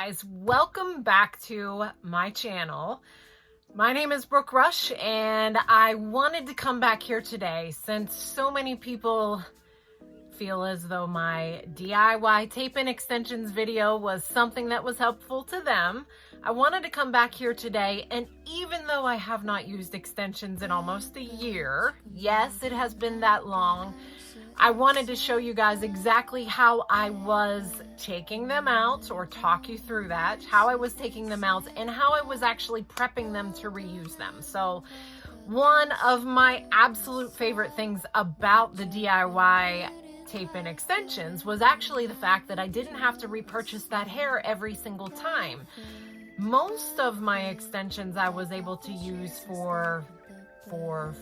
guys, welcome back to my channel. My name is Brooke Rush and I wanted to come back here today since so many people feel as though my DIY tape-in extensions video was something that was helpful to them. I wanted to come back here today, and even though I have not used extensions in almost a year, yes, it has been that long, I wanted to show you guys exactly how I was taking them out, or talk you through that, how I was taking them out and how I was actually prepping them to reuse them. So one of my absolute favorite things about the DIY tape-in extensions was actually the fact that I didn't have to repurchase that hair every single time. Most of my extensions I was able to use for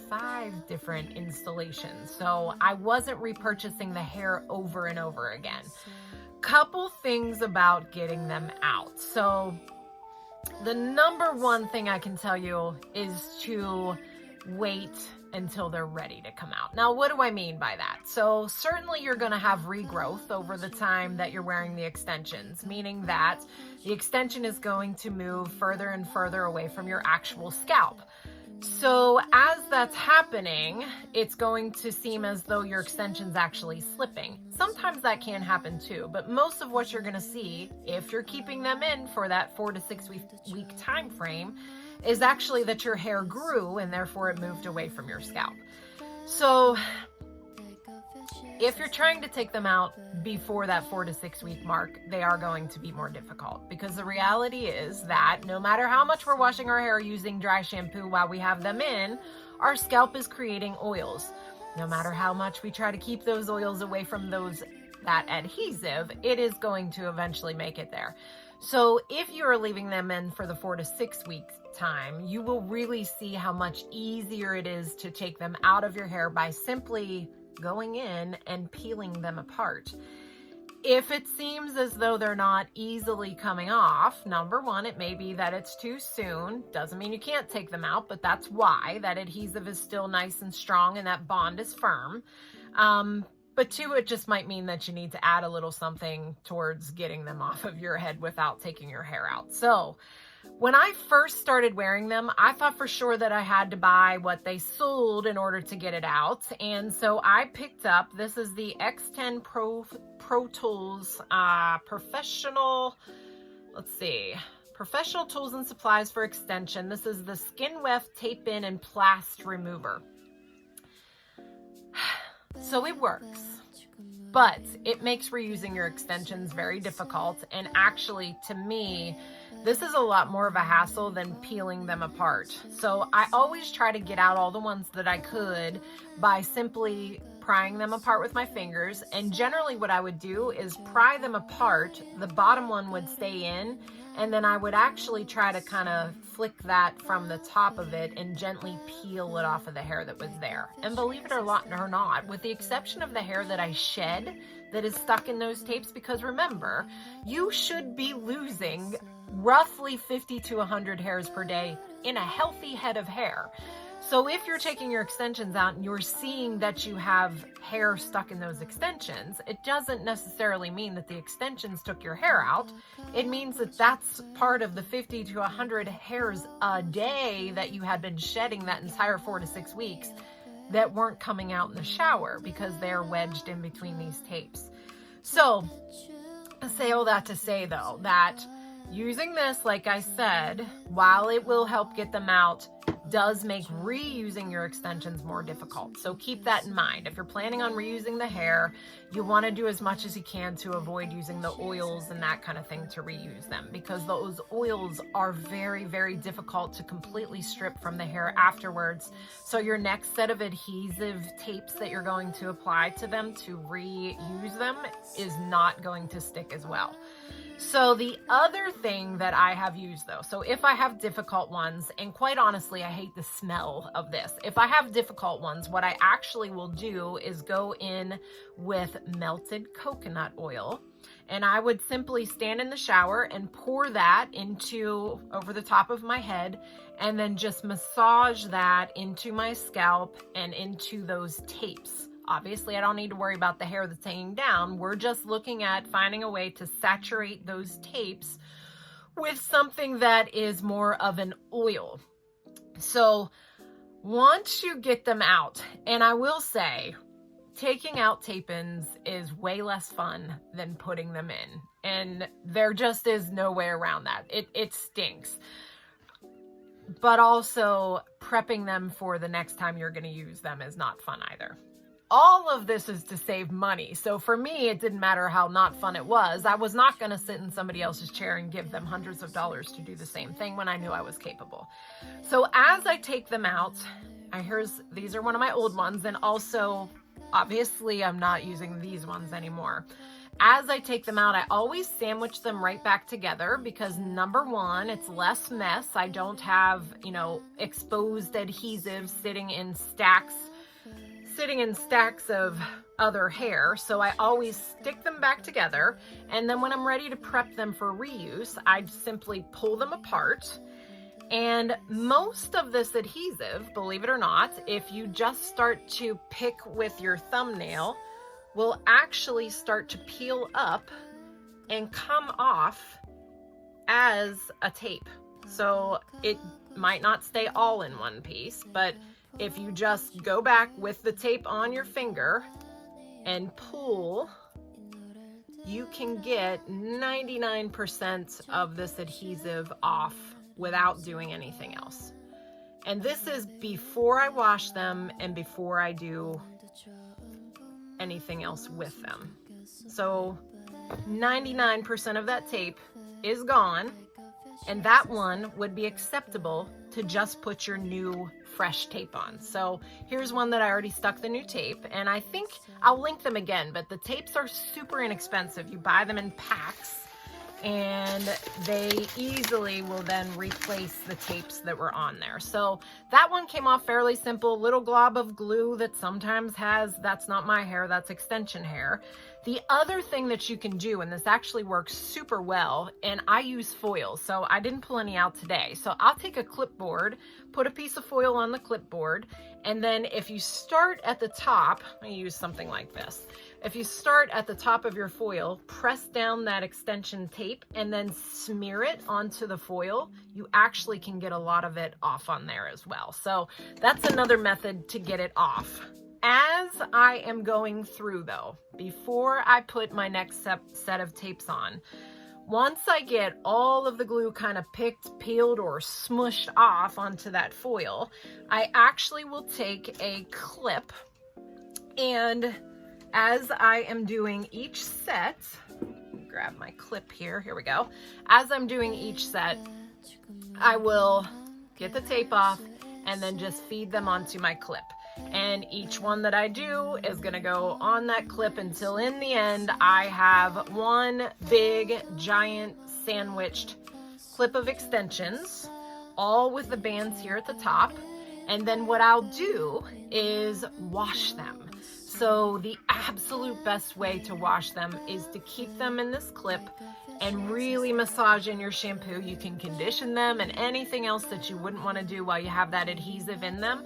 5 different installations, so I wasn't repurchasing the hair over and over again. Couple things about getting them out. So the number one thing I can tell you is to wait until they're ready to come out. Now, what do I mean by that? So certainly you're going to have regrowth over the time that you're wearing the extensions, meaning that the extension is going to move further and further away from your actual scalp. So as that's happening, it's going to seem as though your extension's actually slipping. Sometimes that can happen too, but most of what you're going to see, if you're keeping them in for that 4 to 6 week time frame, is actually that your hair grew and therefore it moved away from your scalp. So if you're trying to take them out before that 4 to 6 week mark, they are going to be more difficult, because the reality is that no matter how much we're washing our hair using dry shampoo while we have them in, our scalp is creating oils. No matter how much we try to keep those oils away from that adhesive, it is going to eventually make it there. So if you're leaving them in for the 4 to 6 week time, you will really see how much easier it is to take them out of your hair by simply going in and peeling them apart. If it seems as though they're not easily coming off, number one, it may be that it's too soon. Doesn't mean you can't take them out, but that's why that adhesive is still nice and strong and that bond is firm. But two, it just might mean that you need to add a little something towards getting them off of your head without taking your hair out. So when I first started wearing them, I thought for sure that I had to buy what they sold in order to get it out. And so I picked up, this is the X10 Pro Tools Professional Tools and Supplies for Extension. This is the Skin Weft Tape In and Plast Remover. So it works, but it makes reusing your extensions very difficult. And actually, to me, this is a lot more of a hassle than peeling them apart. So I always try to get out all the ones that I could by simply prying them apart with my fingers. And generally what I would do is pry them apart. The bottom one would stay in, and then I would actually try to kind of flick that from the top of it and gently peel it off of the hair that was there. And believe it or not, with the exception of the hair that I shed that is stuck in those tapes, because remember, you should be losing roughly 50 to 100 hairs per day in a healthy head of hair. So if you're taking your extensions out and you're seeing that you have hair stuck in those extensions, it doesn't necessarily mean that the extensions took your hair out. It means that that's part of the 50 to 100 hairs a day that you had been shedding that entire 4 to 6 weeks that weren't coming out in the shower because they're wedged in between these tapes. So I say all that to say, though, that using this, like I said, while it will help get them out, does make reusing your extensions more difficult. So keep that in mind. If you're planning on reusing the hair, you want to do as much as you can to avoid using the oils and that kind of thing to reuse them, because those oils are very, very difficult to completely strip from the hair afterwards. So your next set of adhesive tapes that you're going to apply to them to reuse them is not going to stick as well. So the other thing that I have used, though, so if I have difficult ones, and quite honestly, I hate the smell of this. If I have difficult ones, what I actually will do is go in with melted coconut oil, and I would simply stand in the shower and pour that over the top of my head, and then just massage that into my scalp and into those tapes. Obviously, I don't need to worry about the hair that's hanging down. We're just looking at finding a way to saturate those tapes with something that is more of an oil. So once you get them out, and I will say, taking out tape-ins is way less fun than putting them in. And there just is no way around that. It stinks. But also prepping them for the next time you're going to use them is not fun either. All of this is to save money. So for me, it didn't matter how not fun it was. I was not going to sit in somebody else's chair and give them hundreds of dollars to do the same thing when I knew I was capable. So as I take them out, these are one of my old ones. And also, obviously, I'm not using these ones anymore. As I take them out, I always sandwich them right back together because number one, it's less mess. I don't have, exposed adhesive sitting in stacks of other hair. So I always stick them back together. And then when I'm ready to prep them for reuse, I simply pull them apart. And most of this adhesive, believe it or not, if you just start to pick with your thumbnail, will actually start to peel up and come off as a tape. So it might not stay all in one piece, but if you just go back with the tape on your finger and pull, you can get 99% of this adhesive off without doing anything else. And this is before I wash them and before I do anything else with them. So 99% of that tape is gone, and that one would be acceptable to just put your new fresh tape on. So here's one that I already stuck the new tape, and I think I'll link them again, but the tapes are super inexpensive. You buy them in packs, and they easily will then replace the tapes that were on there. So that one came off fairly simple, little glob of glue that sometimes that's not my hair, that's extension hair. The other thing that you can do, and this actually works super well, and I use foil, so I didn't pull any out today. So I'll take a clipboard, put a piece of foil on the clipboard, and then if you start at the top, I use something like this. If you start at the top of your foil, press down that extension tape and then smear it onto the foil, you actually can get a lot of it off on there as well. So that's another method to get it off. As I am going through though, before I put my next set of tapes on, once I get all of the glue kind of picked, peeled, or smushed off onto that foil, I actually will take a clip, and as I am doing each set, grab my clip here we go. As I'm doing each set, I will get the tape off and then just feed them onto my clip. And each one that I do is gonna go on that clip until in the end I have one big giant sandwiched clip of extensions, all with the bands here at the top. And then what I'll do is wash them. So the absolute best way to wash them is to keep them in this clip and really massage in your shampoo. You can condition them and anything else that you wouldn't want to do while you have that adhesive in them.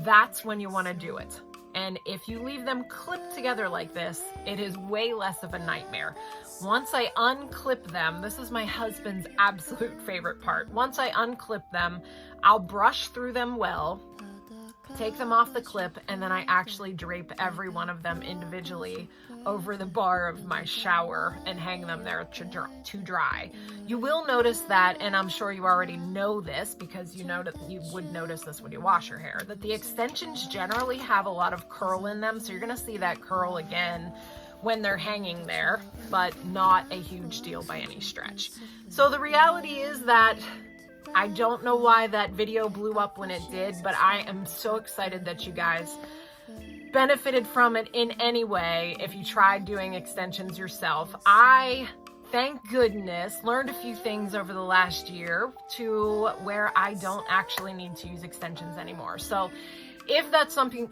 That's when you want to do it. And if you leave them clipped together like this, it is way less of a nightmare. Once I unclip them, this is my husband's absolute favorite part. Once I unclip them, I'll brush through them well, take them off the clip, and then I actually drape every one of them individually over the bar of my shower and hang them there to dry. You will notice that, and I'm sure you already know this because you would notice this when you wash your hair, that the extensions generally have a lot of curl in them. So you're gonna see that curl again when they're hanging there, but not a huge deal by any stretch. So the reality is that I don't know why that video blew up when it did, but I am so excited that you guys benefited from it in any way if you tried doing extensions yourself. I, thank goodness, learned a few things over the last year to where I don't actually need to use extensions anymore. So if that's something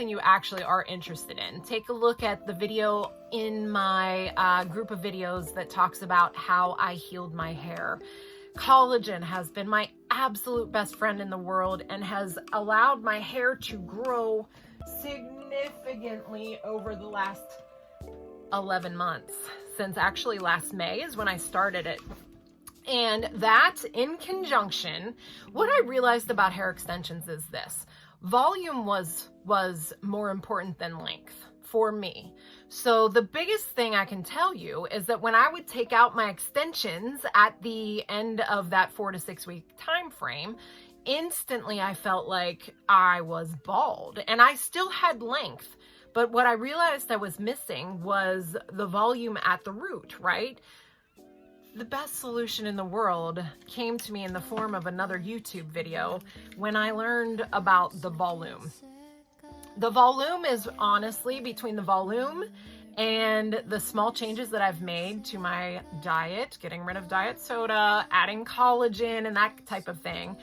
you actually are interested in, take a look at the video in my group of videos that talks about how I healed my hair. Collagen has been my absolute best friend in the world and has allowed my hair to grow significantly over the last 11 months. since actually last May is when I started it. And that in conjunction, what I realized about hair extensions is this: volume was more important than length for me. So the biggest thing I can tell you is that when I would take out my extensions at the end of that 4 to 6 week time frame, instantly I felt like I was bald, and I still had length. But what I realized I was missing was the volume at the root, right? The best solution in the world came to me in the form of another YouTube video when I learned about the volume. The volume is honestly between the volume and the small changes that I've made to my diet, getting rid of diet soda, adding collagen and that type of thing,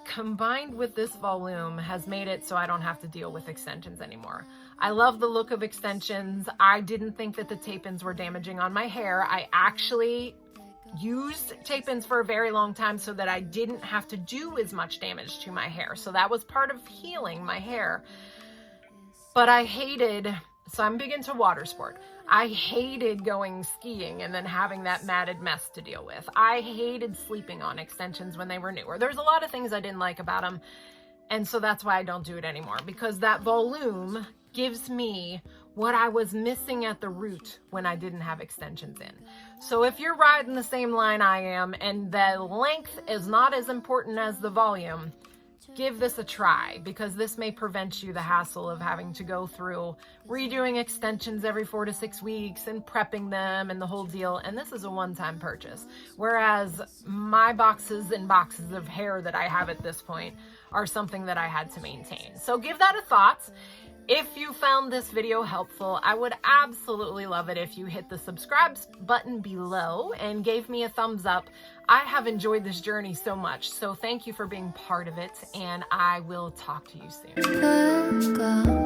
combined with this volume has made it so I don't have to deal with extensions anymore. I love the look of extensions. I didn't think that the tape-ins were damaging on my hair. I actually used tape-ins for a very long time so that I didn't have to do as much damage to my hair. So that was part of healing my hair. But I hated, so I'm big into water sport. I hated going skiing and then having that matted mess to deal with. I hated sleeping on extensions when they were newer. There's a lot of things I didn't like about them. And so that's why I don't do it anymore, because that volume gives me what I was missing at the root when I didn't have extensions in. So if you're riding the same line I am and the length is not as important as the volume, give this a try, because this may prevent you the hassle of having to go through redoing extensions every 4 to 6 weeks and prepping them and the whole deal. And this is a one-time purchase. Whereas my boxes and boxes of hair that I have at this point are something that I had to maintain. So give that a thought. If you found this video helpful, I would absolutely love it if you hit the subscribe button below and gave me a thumbs up. I have enjoyed this journey so much, so thank you for being part of it, and I will talk to you soon.